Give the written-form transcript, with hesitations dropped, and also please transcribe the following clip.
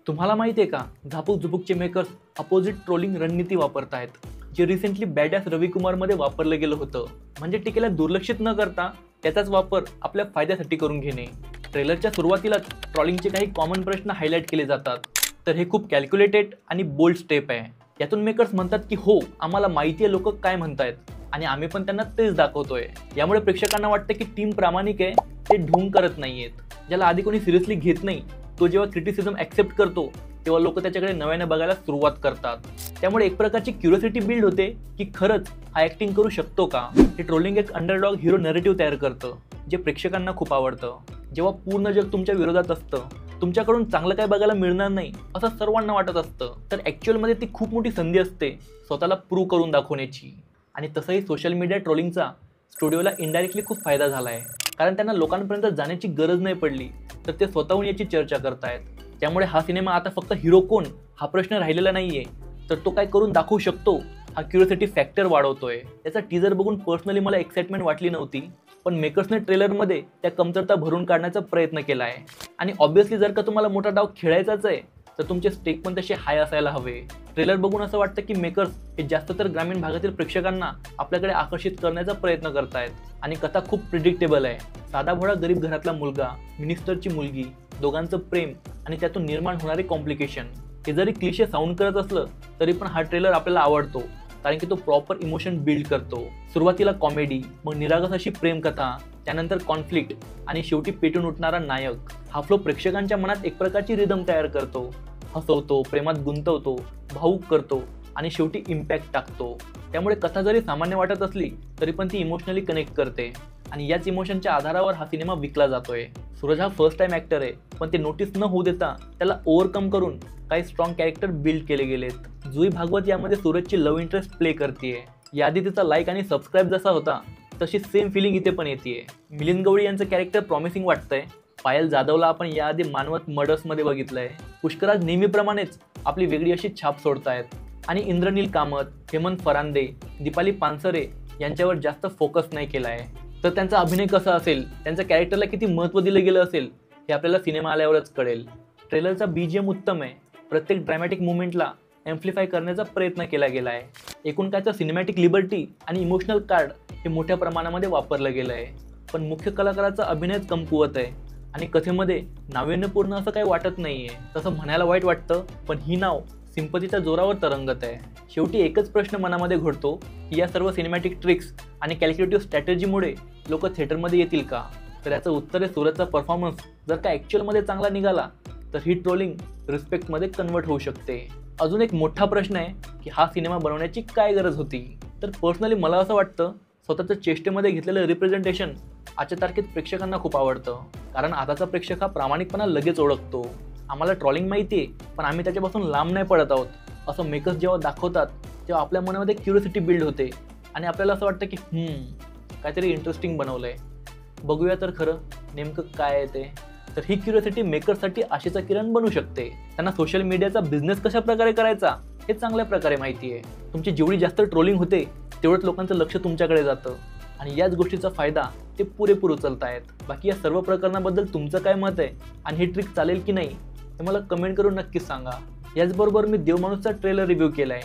तुम्हाला माहिती आहे का, झापूक झुपूकचे मेकर्स अपोजिट ट्रोलिंग रणनीती वापरतायत, जे रिसेंटली बॅडॅस रविकुमार मध्ये वापरलं गेलं होतं. म्हणजे टीकेला दुर्लक्षित न करता त्याचाच वापर आपल्या फायद्यासाठी करून घेणे. ट्रेलरच्या सुरुवातीलाच ट्रोलिंगचे काही कॉमन प्रश्न हायलाइट केले जातात. तर हे खूप कॅल्क्युलेटेड आणि बोल्ड स्टेप आहे. यातून मेकर्स म्हणतात की हो, आम्हाला माहिती आहे लोक काय म्हणतायत आणि आम्ही पण त्यांना तेच दाखवतोय. यामुळे प्रेक्षकांना वाटतं की टीम प्रामाणिक आहे, ते ढोंग करत नाहीयेत. ज्याला आधी कोणी सिरियसली घेत नाही, तो जेव्हा क्रिटिसिझम ॲक्सेप्ट करतो तेव्हा लोक त्याच्याकडे नव्याने बघायला सुरुवात करतात. त्यामुळे एक प्रकारची क्युरिओसिटी बिल्ड होते की खरंच हा ॲक्टिंग करू शकतो का. हे ट्रोलिंग एक अंडरडॉग हिरो नरेटिव्ह तयार करतं, जे प्रेक्षकांना खूप आवडतं. जेव्हा पूर्ण जग तुमच्या विरोधात असतं, तुमच्याकडून चांगलं काय बघायला मिळणार नाही असं सर्वांना वाटत असतं, तर ॲक्च्युअलमध्ये ती खूप मोठी संधी असते स्वतःला प्रूव्ह करून दाखवण्याची. आणि तसंही सोशल मीडिया ट्रोलिंगचा स्टुडिओला इनडायरेक्टली खूप फायदा झाला आहे, कारण त्यांना लोकांपर्यंत जाण्याची गरज नाही पडली, तर ते स्वतःहून याची चर्चा करतायत. त्यामुळे हा सिनेमा आता फक्त हिरो कोण हा प्रश्न राहिलेला नाहीये, तर तो काय करून दाखवू शकतो हा क्युरिओसिटी फॅक्टर वाढवतोय. त्याचा टीजर बघून पर्सनली मला एक्साइटमेंट वाटली नव्हती, पण मेकर्सने ट्रेलरमध्ये त्या कमतरता भरून काढण्याचा प्रयत्न केला आहे. आणि ऑब्व्हियसली जर का तुम्हाला मोठा डाव खेळायचाच आहे, तर तुमचे स्टेक पण तसे हाय असायला हवे. ट्रेलर बघून असं वाटतं की मेकर्स हे जास्त तर ग्रामीण भागातील प्रेक्षकांना आपल्याकडे आकर्षित करण्याचा प्रयत्न करतायत. आणि कथा खूप प्रिडिक्टेबल आहे. साधा भोळा गरीब घरातला मुलगा, मिनिस्टरची मुलगी, दोघांचं प्रेम आणि त्यातून निर्माण होणारे कॉम्प्लिकेशन, हे जरी क्लिशे साऊंड करत असलं तरी पण हा ट्रेलर आपल्याला आवडतो, कारण की तो प्रॉपर इमोशन बिल्ड करतो. सुरुवातीला कॉमेडी, मग निरागस अशी प्रेमकथा, त्यानंतर कॉन्फ्लिक्ट आणि शेवटी पेटून उठणारा नायक. हा फ्लो प्रेक्षकांच्या मनात एक प्रकारची रिदम तयार करतो, हसवतो, प्रेमात गुंतवतो, भावूक करतो आणि शेवटी इम्पॅक्ट टाकतो. त्यामुळे कथा जरी सामान्य वाटत असली तरी पण ती इमोशनली कनेक्ट करते, आणि याच इमोशनच्या आधारावर हा सिनेमा विकला जातोय. सूरज हा फर्स्ट टाइम ॲक्टर आहे, पण ते नोटीस न होऊ देता त्याला ओव्हरकम करून काही स्ट्रॉंग कॅरेक्टर बिल्ड केले गेलेत. जुई भागवत यामध्ये सूरजची लव्ह इंटरेस्ट प्ले करते. याआधी तिचा लाईक आणि सबस्क्राईब जसा होता तशी सेम फिलिंग इथे पण येते. मिलिंद गवळी यांचं कॅरेक्टर प्रॉमिसिंग वाटतंय. पायल जाधवला आपण याआधी मानवत मर्डर्समध्ये बघितलंय. पुष्कराज नेहमीप्रमाणेच आपली वेगळी अशी छाप सोडतायत. आणि इंद्रनील कामत, हेमंत फरांदे, दीपाली पानसरे यांच्यावर जास्त फोकस नाही केला आहे. तर त्यांचा अभिनय कसा असेल, त्यांच्या कॅरेक्टरला किती महत्त्व दिलं गेलं असेल, हे आपल्याला सिनेमा आल्यावरच कळेल. ट्रेलरचा BGM उत्तम आहे. प्रत्येक ड्रॅमॅटिक मुवमेंटला एम्प्लिफाय करण्याचा प्रयत्न केला गेला आहे. एकूण कायचा सिनेमॅटिक लिबर्टी आणि इमोशनल कार्ड हे मोठ्या प्रमाणामध्ये वापरलं गेलं आहे. पण मुख्य कलाकाराचा अभिनयच कमकुवत आहे आणि कथेमध्ये नाविन्यपूर्ण असं काही वाटत नाहीये. तसं म्हणायला वाईट वाटतं, पण ही नाव सिंपतीच्या जोरावर तरंगत आहे. शेवटी एकच प्रश्न मनामध्ये घडतो की या सर्व सिनेमॅटिक ट्रिक्स आणि कॅल्क्युलेटिव्ह स्ट्रॅटेजीमुळे लोक थिएटरमध्ये येतील का. तर याचं उत्तर आहे सूरजचा परफॉर्मन्स जर का ॲक्च्युअलमध्ये चांगला निघाला तर ही ट्रोलिंग रिस्पेक्टमध्ये कन्वर्ट होऊ शकते. अजून एक मोठा प्रश्न आहे की हा सिनेमा बनवण्याची काय गरज होती. तर पर्सनली मला असं वाटतं, स्वतःच्या चेष्टेमध्ये घेतलेलं रिप्रेझेंटेशन आजच्या तारखेत प्रेक्षकांना खूप आवडतं, कारण आताचा प्रेक्षक हा प्रामाणिकपणा लगेच ओळखतो. आम्हाला ट्रोलिंग माहिती आहे, पण आम्ही त्याच्यापासून लांब नाही पडत आहोत असं मेकर्स जेव्हा दाखवतात तेव्हा आपल्या मनामध्ये क्युरिओसिटी बिल्ड होते आणि आपल्याला असं वाटतं की काहीतरी इंटरेस्टिंग बनवलंय, बघूया तर खरं नेमकं काय आहे ते. तर ही क्युरिओसिटी मेकर्ससाठी आशेचा किरण बनू शकते. त्यांना सोशल मीडियाचा बिझनेस कशा प्रकारे करायचा हे चांगल्या प्रकारे माहिती आहे. तुमची जेवढी जास्त ट्रोलिंग होते तेवढंच लोकांचं लक्ष तुमच्याकडे जातं आणि याच गोष्टीचा फायदा ते पुरेपूर उचलतायत. बाकी या सर्व प्रकरणाबद्दल तुमचं काय मत आहे आणि ही ट्रिक चालेल की नाही हे मला कमेंट करून नक्कीच सांगा. याचबरोबर मी देवमाणूसचा ट्रेलर रिव्ह्यू केला आहे,